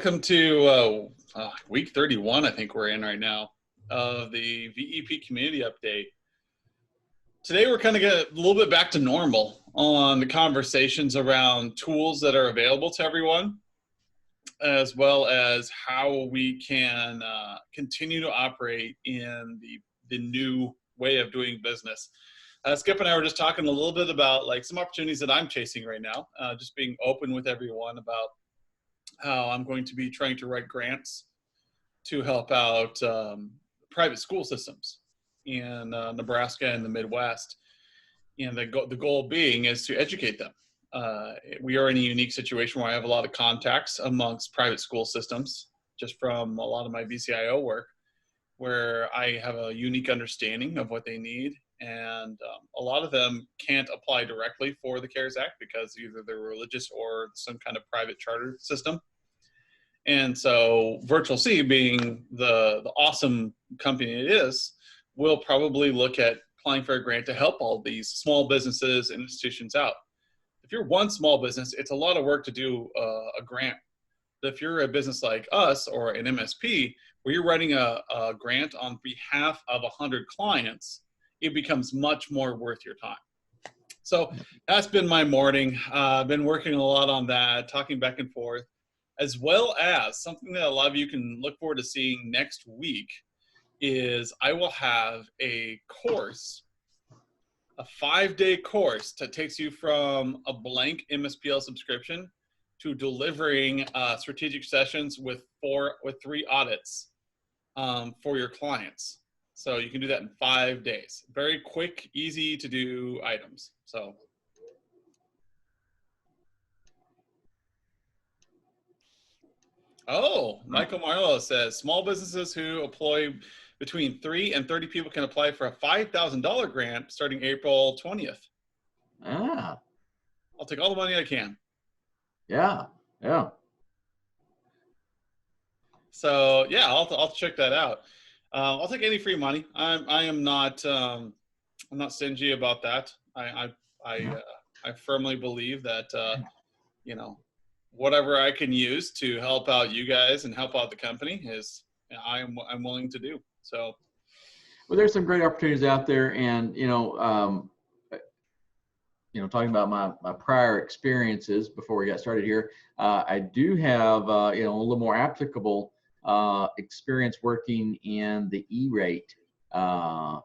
welcome to week 31, I think we're in right now, of the VEP Community Update. Today we're kind of getting a little bit back to normal on the conversations around tools that are available to everyone, as well as how we can continue to operate in the new way of doing business. Skip and I were just talking a little bit about like some opportunities that I'm chasing right now, just being open with everyone about how I'm going to be trying to write grants to help out private school systems in Nebraska and the Midwest. And the goal being is to educate them. We are in a unique situation where I have a lot of contacts amongst private school systems, just from a lot of my VCIO work, where I have a unique understanding of what they need. And a lot of them can't apply directly for the CARES Act because either they're religious or some kind of private charter system. And so Virtual C, being the awesome company it is, will probably look at applying for a grant to help all these small businesses and institutions out. If you're one small business, it's a lot of work to do a grant. If you're a business like us or an MSP, where you're writing a grant on behalf of 100 clients, it becomes much more worth your time. So that's been my morning. I've been working a lot on that, talking back and forth, as well as something that a lot of you can look forward to seeing next week is I will have a course, a 5-day course that takes you from a blank MSPL subscription to delivering strategic sessions with 3 audits for your clients. So you can do that in 5 days. Very quick, easy to do items. So. Oh, Michael Marlowe says, small businesses who employ between 3 and 30 people can apply for a $5,000 grant starting April 20th. Ah. I'll take all the money I can. Yeah, yeah. So yeah, I'll check that out. I'll take any free money. I'm not stingy about that. I firmly believe that you know, whatever I can use to help out you guys and help out the company is I'm willing to do. So, well, there's some great opportunities out there, and talking about my prior experiences before we got started here, I do have a little more applicable experience working in the E-rate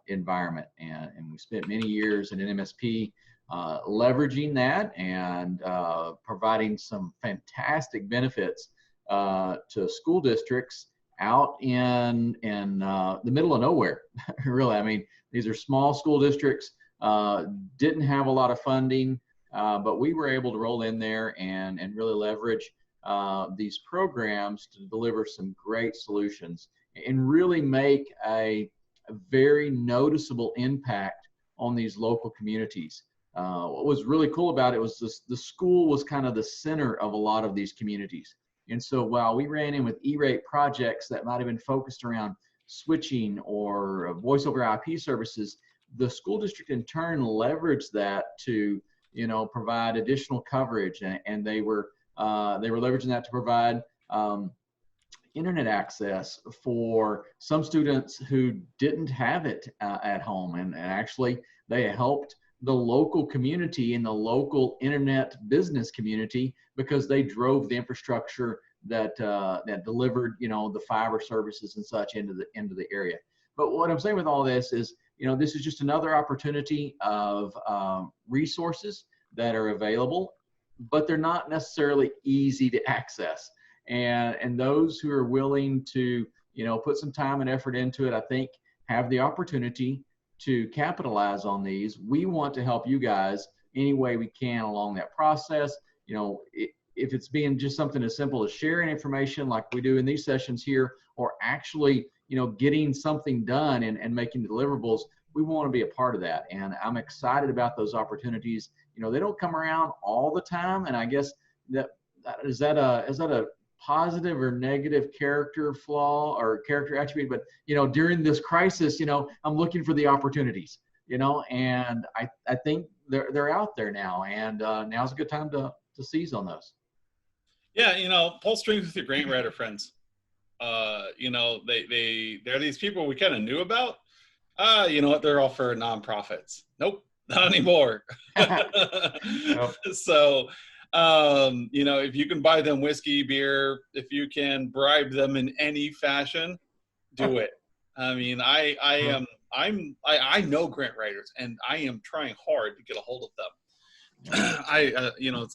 environment, and we spent many years in an MSP leveraging that and providing some fantastic benefits to school districts out in the middle of nowhere. Really, I mean, these are small school districts, didn't have a lot of funding, but we were able to roll in there and really leverage these programs to deliver some great solutions and really make a very noticeable impact on these local communities. What was really cool about it was the school was kind of the center of a lot of these communities. And so while we ran in with E-rate projects that might have been focused around switching or voice over IP services, the school district in turn leveraged that to, provide additional coverage, and they were leveraging that to provide internet access for some students who didn't have it at home, and actually they helped the local community and the local internet business community because they drove the infrastructure that delivered the fiber services and such into the area. But what I'm saying with all this is this is just another opportunity of resources that are available, but they're not necessarily easy to access. And those who are willing to, put some time and effort into it, I think have the opportunity to capitalize on these. We want to help you guys any way we can along that process. If it's being just something as simple as sharing information like we do in these sessions here, or actually, getting something done and making the deliverables, we want to be a part of that. And I'm excited about those opportunities. They don't come around all the time. And I guess is that a positive or negative character flaw or character attribute? But, during this crisis, I'm looking for the opportunities, and I think they're out there now, and now's a good time to seize on those. Yeah, pull strings with your grant writer friends. They're these people we kind of knew about. You know what? They're all for nonprofits. Nope, not anymore. Yep. So, if you can buy them whiskey, beer, if you can bribe them in any fashion, do it. I mean, I know grant writers, and I am trying hard to get a hold of them.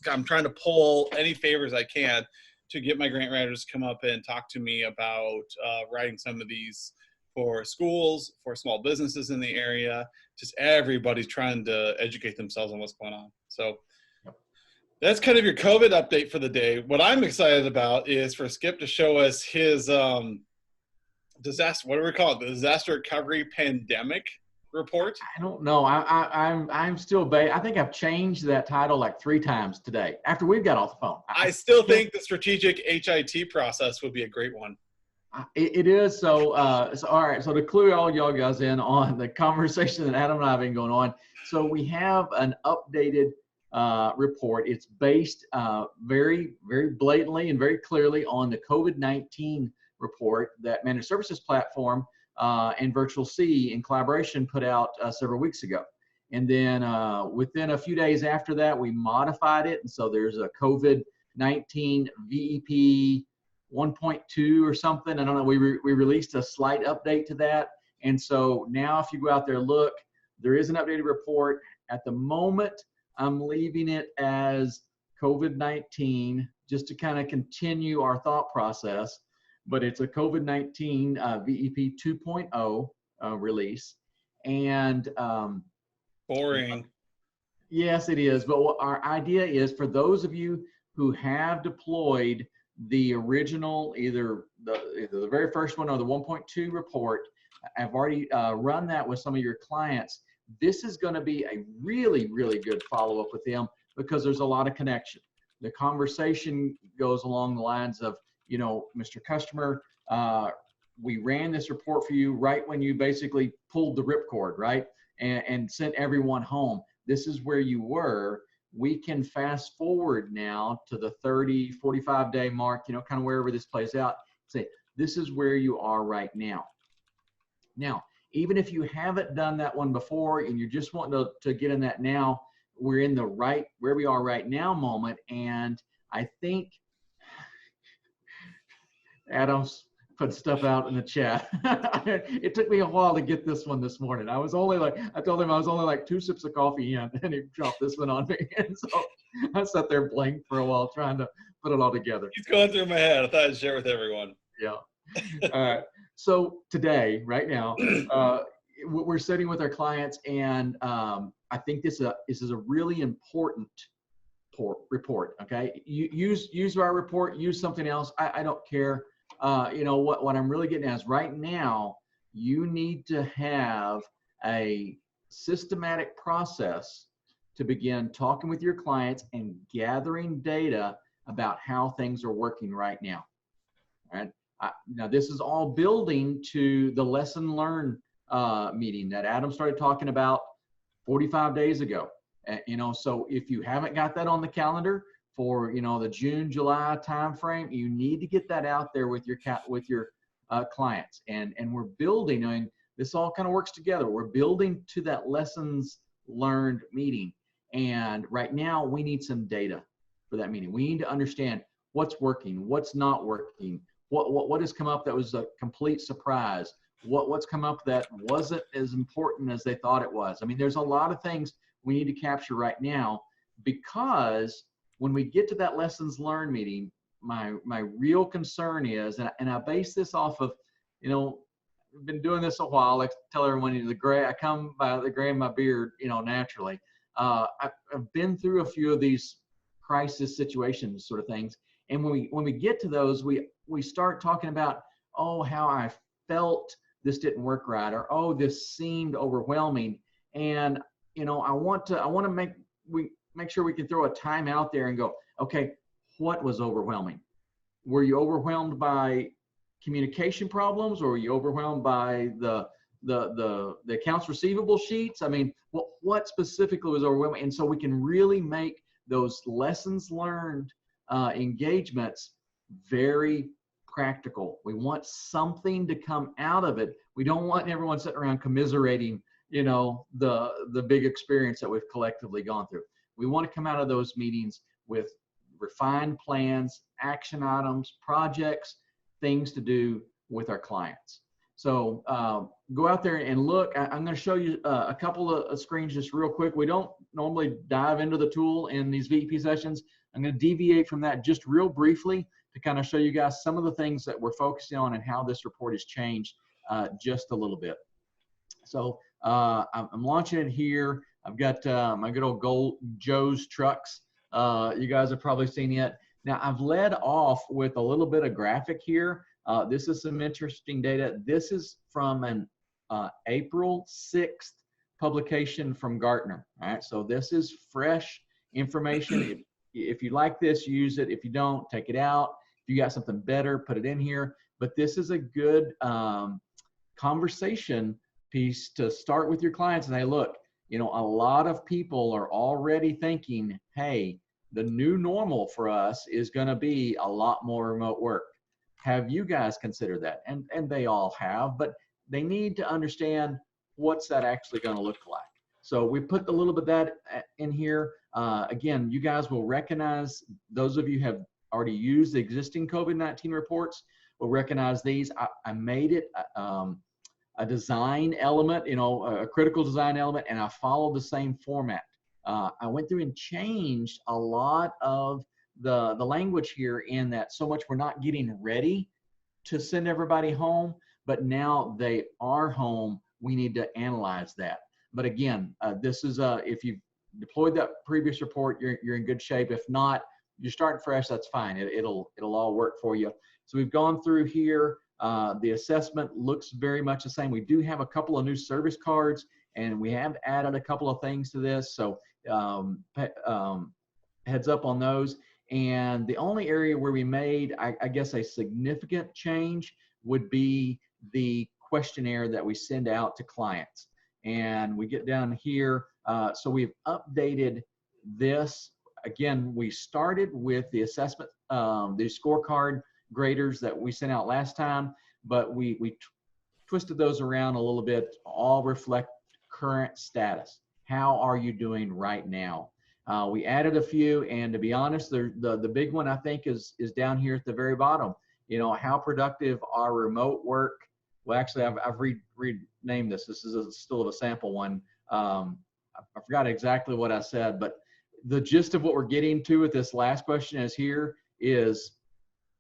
I'm trying to pull any favors I can to get my grant writers to come up and talk to me about writing some of these for schools, for small businesses in the area. Just everybody's trying to educate themselves on what's going on. So that's kind of your COVID update for the day. What I'm excited about is for Skip to show us his disaster. What do we call it? The disaster recovery pandemic report. I don't know. I'm still I think I've changed that title like 3 times today after we've got off the phone. I still think the strategic HIT process would be a great one. It is. So all right. So to clue all y'all guys in on the conversation that Adam and I have been going on. So we have an updated report. It's based very, very blatantly and very clearly on the COVID-19 report that Managed Services Platform and Virtual C in collaboration put out several weeks ago. And then within a few days after that, we modified it. And so there's a COVID-19 VEP 1.2 or something. I don't know. We released a slight update to that. And so now if you go out there, look, there is an updated report. At the moment, I'm leaving it as COVID-19 just to kind of continue our thought process. But it's a COVID-19 VEP 2.0 release. And boring. Yes, it is. But what our idea is for those of you who have deployed the original, either the very first one or the 1.2 report, I've already run that with some of your clients. This is going to be a really, really good follow-up with them because there's a lot of connection. The conversation goes along the lines of, Mr. Customer, we ran this report for you right when you basically pulled the ripcord, right? And sent everyone home. This is where you were. We can fast forward now to the 30, 45-day mark, kind of wherever this plays out. Say, this is where you are right now. Now, even if you haven't done that one before and you're just wanting to get in that now, we're in the right, where we are right now moment. And I think Adam's put stuff out in the chat. It took me a while to get this one this morning. I told him I was only like 2 sips of coffee in, and he dropped this one on me. And so I sat there blank for a while trying to put it all together. He's going through my head. I thought I'd share with everyone. Yeah. All right. So today, right now, we're sitting with our clients, and I think this is a really important report. Okay. Use our report, use something else. I don't care. What I'm really getting at is right now, you need to have a systematic process to begin talking with your clients and gathering data about how things are working right now. All right. Now, this is all building to the lesson learned meeting that Adam started talking about 45 days ago. So if you haven't got that on the calendar for the June, July timeframe, you need to get that out there with your clients. And we're building. I mean, this all kind of works together. We're building to that lessons learned meeting. And right now, we need some data for that meeting. We need to understand what's working, what's not working, what has come up that was a complete surprise, what's come up that wasn't as important as they thought it was. I mean, there's a lot of things we need to capture right now, because when we get to that lessons learned meeting, my real concern is, and I base this off of, I've been doing this a while. I tell everyone, I come by the gray in my beard, naturally. I've been through a few of these crisis situations, sort of things. And when we get to those, we start talking about, oh, how I felt this didn't work right, or oh, this seemed overwhelming. And I want to make sure we can throw a time out there and go, okay, what was overwhelming? Were you overwhelmed by communication problems, or were you overwhelmed by the accounts receivable sheets? I mean, what specifically was overwhelming? And so we can really make those lessons learned engagements very practical. We want something to come out of it. We don't want everyone sitting around commiserating, the big experience that we've collectively gone through. We want to come out of those meetings with refined plans, action items, projects, things to do with our clients. So go out there and look. I'm going to show you a couple of screens just real quick. We don't normally dive into the tool in these VEP sessions. I'm going to deviate from that just real briefly to kind of show you guys some of the things that we're focusing on and how this report has changed just a little bit. So I'm launching it here. I've got my good old Joe's Trucks. You guys have probably seen it. Now I've led off with a little bit of graphic here. This is some interesting data. This is from an April 6th publication from Gartner. All right, so this is fresh information. If you like this, use it. If you don't, take it out. If you got something better, put it in here. But this is a good conversation piece to start with your clients and say, look, a lot of people are already thinking, hey, the new normal for us is going to be a lot more remote work. Have you guys considered that? And they all have, but they need to understand what's that actually going to look like. So we put a little bit of that in here. Again, you guys will recognize, those of you who have already used the existing COVID-19 reports will recognize these. I made it a design element, a critical design element, and I followed the same format. I went through and changed a lot of the language here in that so much we're not getting ready to send everybody home, but now they are home, we need to analyze that. But again, this is if you've deployed that previous report, you're in good shape. If not, you're starting fresh, that's fine. It'll all work for you. So we've gone through here. The assessment looks very much the same. We do have a couple of new service cards, and we have added a couple of things to this. So heads up on those. And the only area where we made, I guess, a significant change would be the questionnaire that we send out to clients. And we get down here. So we've updated this. Again, we started with the assessment, the scorecard graders that we sent out last time, but we twisted those around a little bit, all reflect current status. How are you doing right now? We added a few, and to be honest, the big one I think is down here at the very bottom. How productive are remote work? Well, actually, I've renamed this. This is still a sample one. I forgot exactly what I said, but the gist of what we're getting to with this last question is,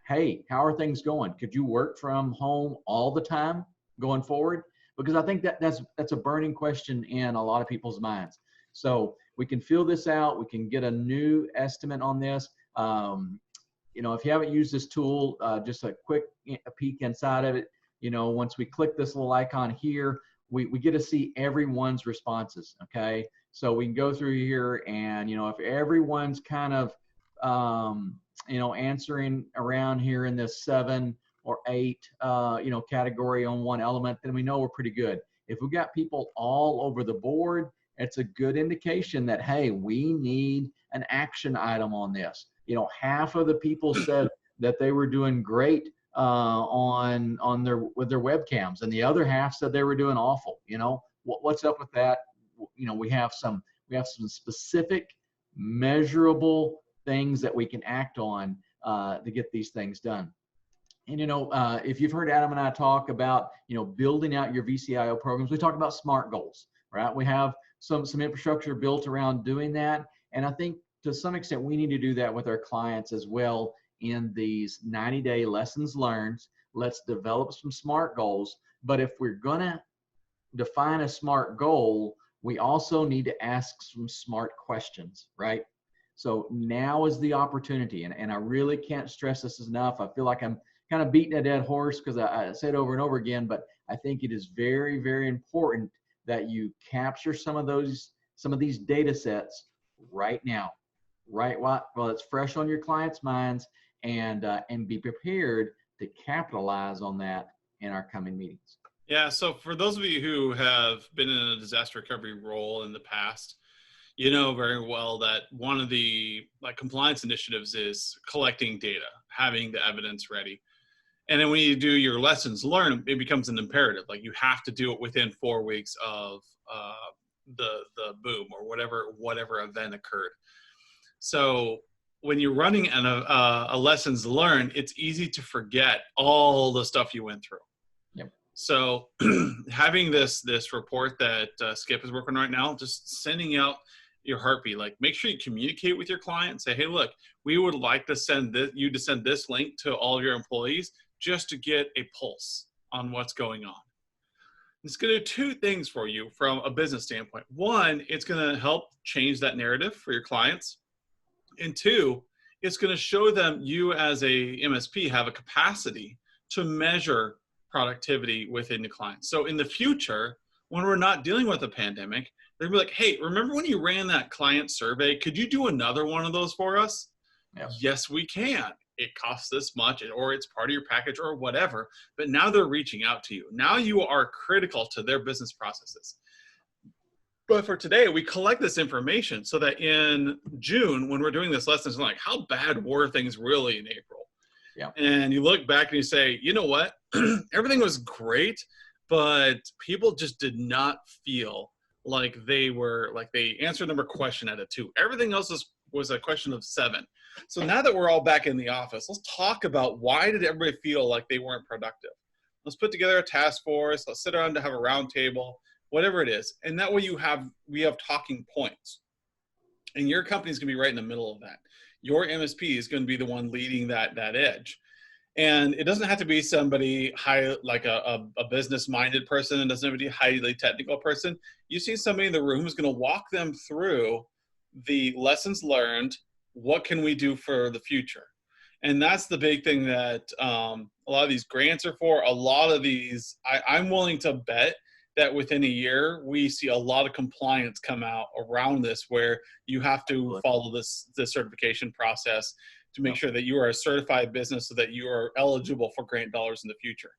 hey, how are things going? Could you work from home all the time going forward? Because I think that's a burning question in a lot of people's minds. So we can fill this out. We can get a new estimate on this. If you haven't used this tool, just a quick peek inside of it. Once we click this little icon here, we get to see everyone's responses. Okay, so we can go through here, and if everyone's kind of answering around here in this 7 or 8 category on one element, then we know we're pretty good. If we've got people all over the board, it's a good indication that, hey, we need an action item on this. Half of the people said that they were doing great with their webcams, and the other half said they were doing awful. What's up with that? We have some specific measurable things that we can act on to get these things done. And if you've heard Adam and I talk about building out your VCIO programs, we talk about SMART goals, right? We have some infrastructure built around doing that, and I think to some extent we need to do that with our clients as well in these 90-day lessons learned. Let's develop some SMART goals, but if we're gonna define a SMART goal, we also need to ask some SMART questions, right? So now is the opportunity, and I really can't stress this enough. I feel like I'm kind of beating a dead horse because I say it over and over again, but I think it is very, very important that you capture some of these data sets right now, right? While it's fresh on your clients' minds, and be prepared to capitalize on that in our coming meetings. Yeah, so for those of you who have been in a disaster recovery role in the past, you know very well that one of the like compliance initiatives is collecting data, having the evidence ready. And then when you do your lessons learned, it becomes an imperative. Like you have to do it within 4 weeks of the boom or whatever event occurred. So when you're running a lessons learned, it's easy to forget all the stuff you went through. Yep. So having this report that Skip is working on right now, just sending out your heartbeat, like make sure you communicate with your client. Say, hey, look, we would like to send this link to all of your employees just to get a pulse on what's going on. It's going to do two things for you from a business standpoint. One, it's going to help change that narrative for your clients. And two, it's going to show them you as a MSP have a capacity to measure productivity within the client. So in the future, when we're not dealing with a pandemic, they're going to be like, hey, remember when you ran that client survey? Could you do another one of those for us? Yep. Yes, we can. It costs this much, or it's part of your package or whatever. But now they're reaching out to you. Now you are critical to their business processes. But for today, we collect this information so that in June, when we're doing this lessons, like how bad were things really in April? Yeah. And you look back and you say, you know what? Everything was great, but people just did not feel like they answered number question out of 2. Everything else was a question of 7. So now that we're all back in the office, let's talk about why did everybody feel like they weren't productive? Let's put together a task force. Let's sit around to have a round table, whatever it is. And that way we have talking points. And your company is going to be right in the middle of that. Your MSP is going to be the one leading that edge. And it doesn't have to be somebody high, like a business-minded person. It doesn't have to be a highly technical person. You see somebody in the room who's going to walk them through the lessons learned. What can we do for the future? And that's the big thing that a lot of these grants are for. A lot of these, I'm willing to bet that within a year, we see a lot of compliance come out around this, where you have to follow this certification process to make sure that you are a certified business so that you are eligible for grant dollars in the future.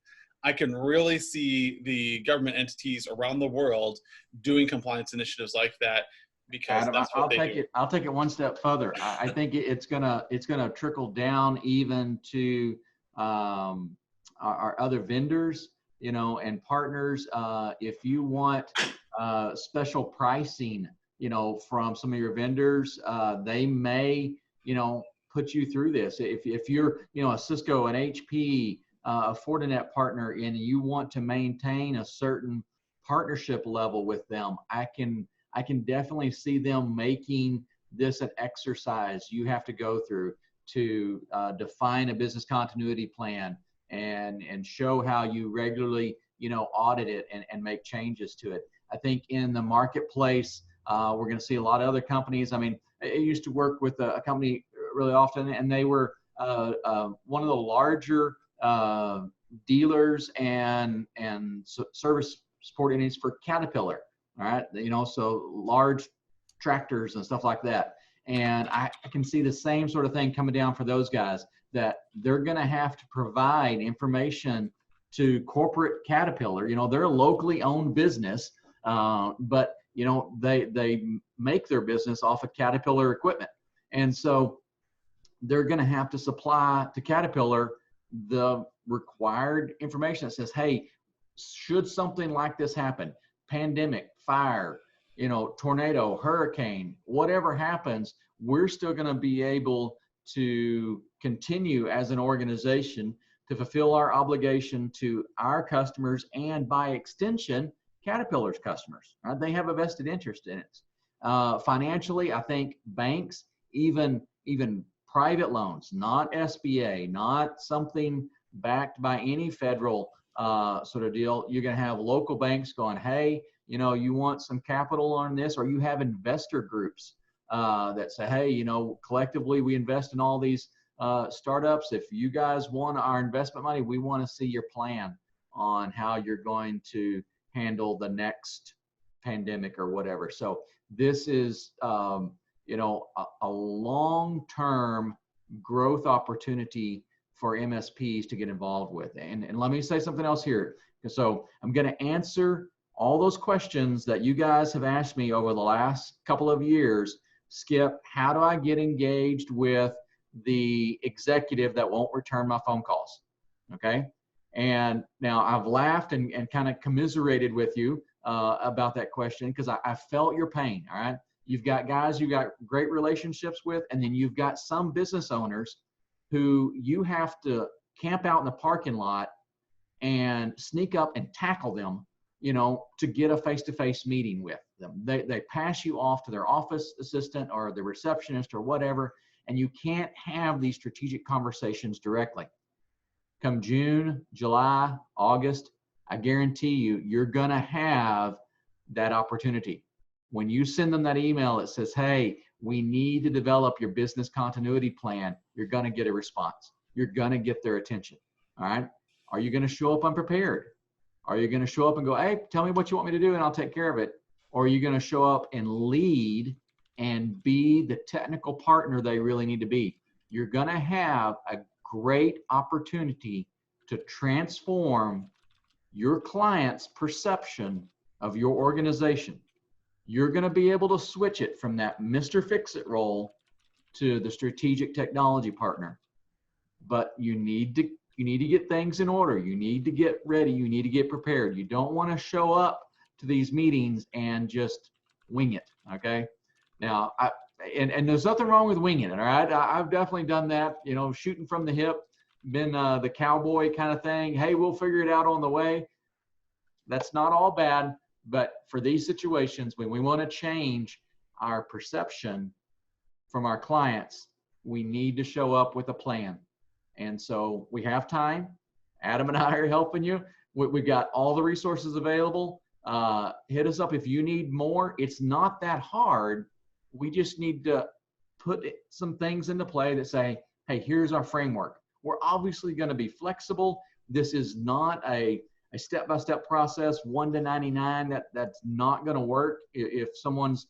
I can really see the government entities around the world doing compliance initiatives like that, because Adam, that's what they do. I'll take it one step further. I think it's gonna trickle down even to our other vendors, and partners. If you want special pricing, from some of your vendors, they may, put you through this. If you're, a Cisco, an HP, a Fortinet partner, and you want to maintain a certain partnership level with them, I can definitely see them making this an exercise you have to go through to define a business continuity plan and show how you regularly, audit it and make changes to it. I think in the marketplace, we're going to see a lot of other companies. I mean, I used to work with a company really often, and they were one of the larger dealers and service support entities for Caterpillar. All right, so large tractors and stuff like that. And I can see the same sort of thing coming down for those guys, that they're going to have to provide information to corporate Caterpillar. They're a locally owned business, but they make their business off of Caterpillar equipment, and so they're going to have to supply to Caterpillar the required information that says, hey, should something like this happen, pandemic, fire, tornado, hurricane, whatever happens, we're still going to be able to continue as an organization to fulfill our obligation to our customers, and by extension, Caterpillar's customers. Right? They have a vested interest in it. Financially, I think banks, even private loans, not SBA, not something backed by any federal sort of deal, you're going to have local banks going, hey, you want some capital on this, or you have investor groups that say, hey, collectively we invest in all these startups. If you guys want our investment money, we want to see your plan on how you're going to handle the next pandemic or whatever. So this is, a long-term growth opportunity for MSPs to get involved with. And let me say something else here. So I'm going to answer all those questions that you guys have asked me over the last couple of years. Skip, how do I get engaged with the executive that won't return my phone calls? Okay. And now I've laughed and kind of commiserated with you about that question, because I felt your pain. All right. You've got guys you got great relationships with, and then you've got some business owners who you have to camp out in the parking lot and sneak up and tackle them, to get a face-to-face meeting with them. They pass you off to their office assistant or the receptionist or whatever, and you can't have these strategic conversations directly. Come June, July, August, I guarantee you're going to have that opportunity. When you send them that email that says, hey, we need to develop your business continuity plan, you're going to get a response. You're going to get their attention. All right. Are you going to show up unprepared? Are you going to show up and go, hey, tell me what you want me to do and I'll take care of it? Or are you going to show up and lead and be the technical partner they really need to be? You're going to have a great opportunity to transform your client's perception of your organization. You're going to be able to switch it from that Mr. Fix-It role to the strategic technology partner. But you need to get things in order. You need to get ready. You need to get prepared. You don't want to show up to these meetings and just wing it. Okay. Now, and there's nothing wrong with winging it. All right. I've definitely done that, shooting from the hip, been the cowboy kind of thing. Hey, we'll figure it out on the way. That's not all bad. But for these situations, when we want to change our perception from our clients, we need to show up with a plan. And so we have time. Adam and I are helping you. We've got all the resources available. Hit us up if you need more. It's not that hard. We just need to put some things into play that say, hey, here's our framework. We're obviously going to be flexible. This is not a step-by-step process, 1 to 99. That's not going to work. If someone's,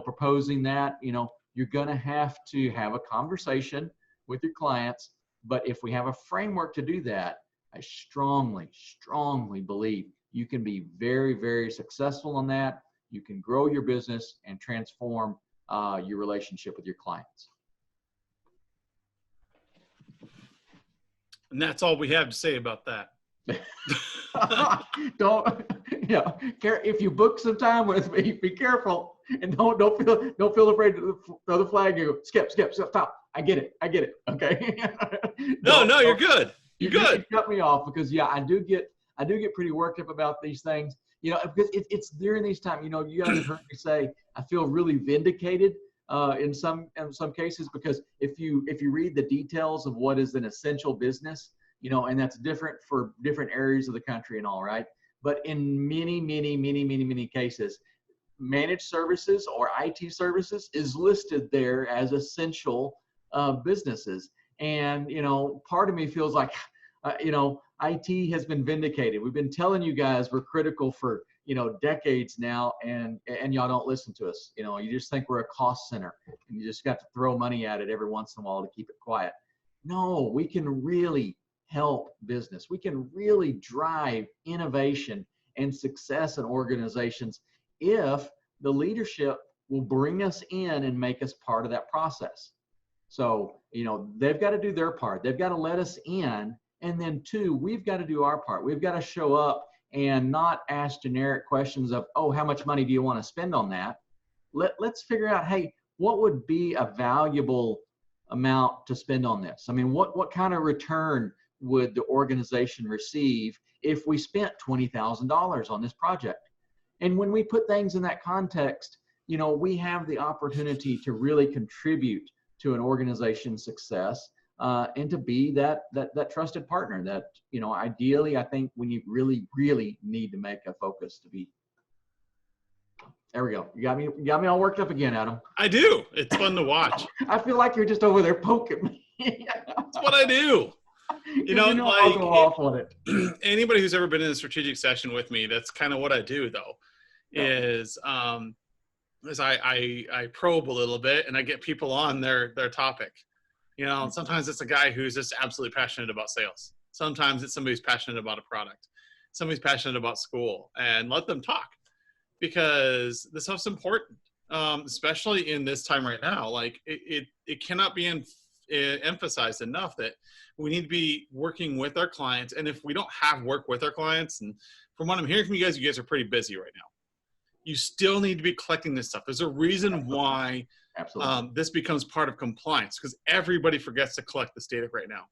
proposing that, you're going to have a conversation with your clients. But if we have a framework to do that, I strongly, strongly believe you can be very, very successful in that. You can grow your business and transform your relationship with your clients. And that's all we have to say about that. If you book some time with me, be careful and don't feel afraid to throw the flag. You skip, stop. I get it. Okay. No, you're good. You're good. Cut me off because I do get pretty worked up about these things. Because it's during these times. You guys have heard me say I feel really vindicated in some cases, because if you read the details of what is an essential business, and that's different for different areas of the country and all, right? But in many cases, managed services or IT services is listed there as essential businesses. And, part of me feels like, IT has been vindicated. We've been telling you guys we're critical for, decades now, and y'all don't listen to us. You just think we're a cost center and you just got to throw money at it every once in a while to keep it quiet. No, we can really help business. We can really drive innovation and success in organizations if the leadership will bring us in and make us part of that process. So, they've got to do their part. They've got to let us in. And then 2, we've got to do our part. We've got to show up and not ask generic questions of, oh, how much money do you want to spend on that? Let's figure out, hey, what would be a valuable amount to spend on this? I mean, what kind of return would the organization receive if we spent $20,000 on this project? And when we put things in that context, we have the opportunity to really contribute to an organization's success, and to be that trusted partner that, ideally, I think we really need to make a focus to be. There we go. You got me all worked up again, Adam. I do. It's fun to watch. I feel like you're just over there poking me. That's what I do. I'll go off on it. Anybody who's ever been in a strategic session with me, that's kind of what I do, though. Is I probe a little bit and I get people on their topic. Sometimes it's a guy who's just absolutely passionate about sales. Sometimes it's somebody who's passionate about a product. somebody's passionate about school, and let them talk, because this stuff's important, especially in this time right now. Like it cannot be emphasized enough that we need to be working with our clients. And if we don't have work with our clients, and from what I'm hearing from you guys are pretty busy right now, you still need to be collecting this stuff. There's a reason why this becomes part of compliance, because everybody forgets to collect this data right now.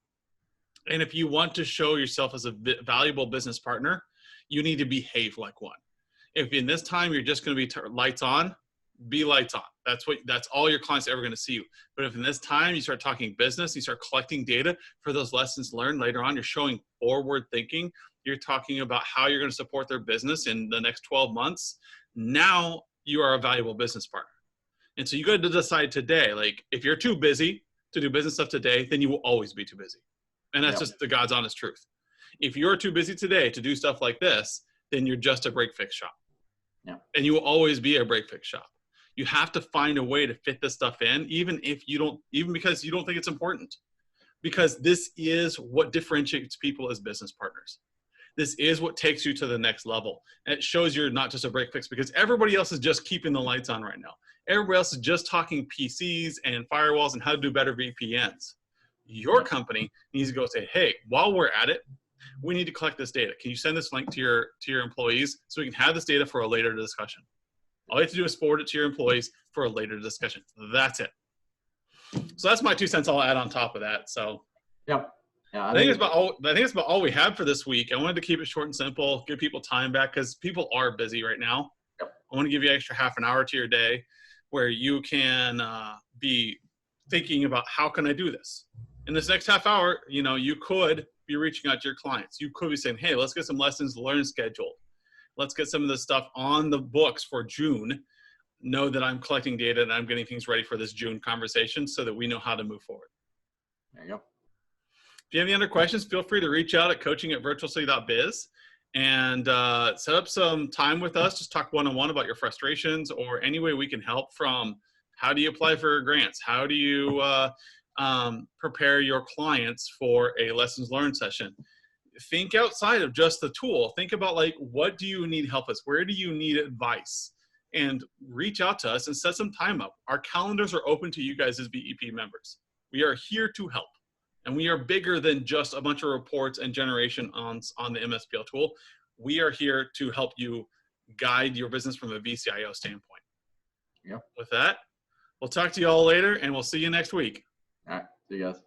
And if you want to show yourself as a valuable business partner, you need to behave like one. If in this time you're just going to be lights on, be lights on. That's all your clients are ever going to see you. But if in this time you start talking business, you start collecting data for those lessons learned later on, you're showing forward thinking, you're talking about how you're going to support their business in the next 12 months. Now you are a valuable business partner. And so you got to decide today, like if you're too busy to do business stuff today, then you will always be too busy. And that's just the God's honest truth. If you're too busy today to do stuff like this, then you're just a break fix shop. Yeah. And you will always be a break fix shop. You have to find a way to fit this stuff in, even because you don't think it's important, because this is what differentiates people as business partners. This is what takes you to the next level. And it shows you're not just a break fix, because everybody else is just keeping the lights on right now. Everybody else is just talking PCs and firewalls and how to do better VPNs. Your company needs to go say, hey, while we're at it, we need to collect this data. Can you send this link to your employees so we can have this data for a later discussion? All you have to do is forward it to your employees for a later discussion. That's it. So that's my 2 cents I'll add on top of that. So yeah, I think it's about all we have for this week. I wanted to keep it short and simple, give people time back, because people are busy right now. Yep. I want to give you an extra half an hour to your day where you can be thinking about, how can I do this? In this next half hour, you could be reaching out to your clients. You could be saying, hey, let's get some lessons learned scheduled. Let's get some of this stuff on the books for June. Know that I'm collecting data and I'm getting things ready for this June conversation so that we know how to move forward. There you go. If you have any other questions, feel free to reach out at coaching@virtualcity.biz and set up some time with us. Just talk one-on-one about your frustrations, or any way we can help, from how do you apply for grants? How do you prepare your clients for a lessons learned session? Think outside of just the tool. Think about, like, what do you need help with? Where do you need advice? And reach out to us and set some time up. Our calendars are open to you guys as VEP members. We are here to help. And we are bigger than just a bunch of reports and generation on the MSPL tool. We are here to help you guide your business from a VCIO standpoint. Yep. With that, we'll talk to you all later, and we'll see you next week. All right. See you guys.